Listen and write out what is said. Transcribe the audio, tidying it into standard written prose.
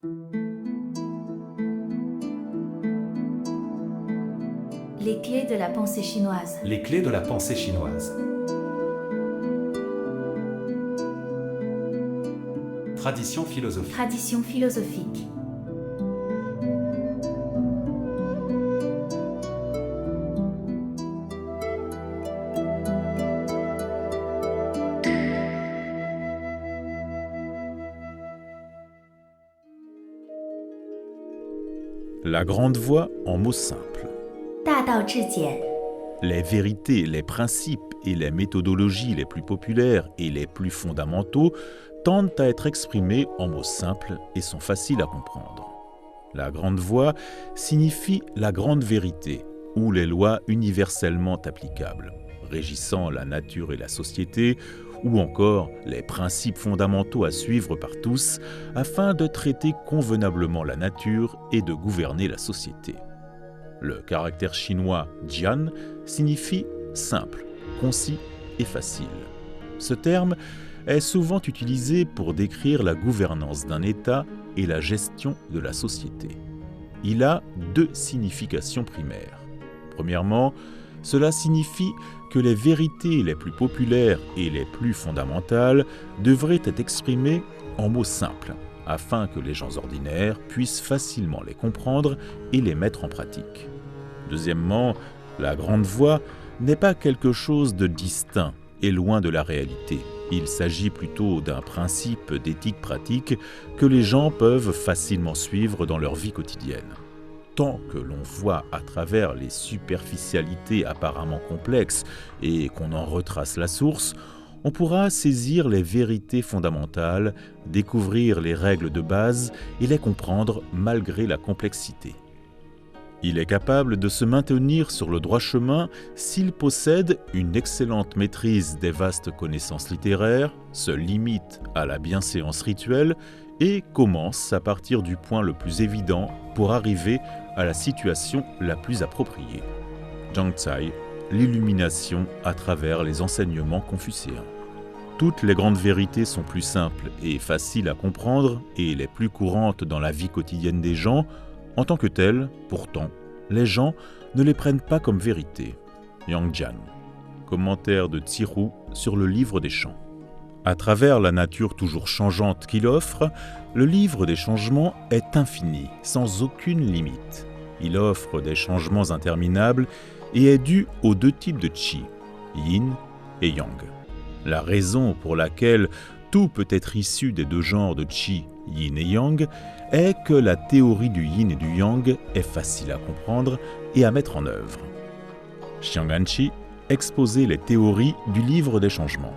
Les clés de la pensée chinoise. Les clés de la pensée chinoise. Tradition philosophique. Tradition philosophique. La grande voie en mots simples. 大道至简. Les vérités, les principes et les méthodologies les plus populaires et les plus fondamentaux tendent à être exprimés en mots simples et sont faciles à comprendre. La grande voie signifie la grande vérité ou les lois universellement applicables, régissant la nature et la société, ou encore les principes fondamentaux à suivre par tous afin de traiter convenablement la nature et de gouverner la société. Le caractère chinois jian signifie simple, concis et facile. Ce terme est souvent utilisé pour décrire la gouvernance d'un État et la gestion de la société. Il a deux significations primaires. Premièrement, cela signifie que les vérités les plus populaires et les plus fondamentales devraient être exprimées en mots simples, afin que les gens ordinaires puissent facilement les comprendre et les mettre en pratique. Deuxièmement, la grande voie n'est pas quelque chose de distinct et loin de la réalité. Il s'agit plutôt d'un principe d'éthique pratique que les gens peuvent facilement suivre dans leur vie quotidienne. Tant que l'on voit à travers les superficialités apparemment complexes et qu'on en retrace la source, on pourra saisir les vérités fondamentales, découvrir les règles de base et les comprendre malgré la complexité. Il est capable de se maintenir sur le droit chemin s'il possède une excellente maîtrise des vastes connaissances littéraires, se limite à la bienséance rituelle et commence à partir du point le plus évident pour arriver à la situation la plus appropriée. Zhang Cai, l'illumination à travers les enseignements confucéens. Toutes les grandes vérités sont plus simples et faciles à comprendre et les plus courantes dans la vie quotidienne des gens. En tant que telles, pourtant, les gens ne les prennent pas comme vérité. Yang Jian. Commentaire de Tsiru sur le livre des chants. À travers la nature toujours changeante qu'il offre, le livre des changements est infini, sans aucune limite. Il offre des changements interminables et est dû aux deux types de Qi, Yin et Yang. La raison pour laquelle tout peut être issu des deux genres de Qi, Yin et Yang, est que la théorie du Yin et du Yang est facile à comprendre et à mettre en œuvre. Xiang Anqi exposait les théories du livre des changements.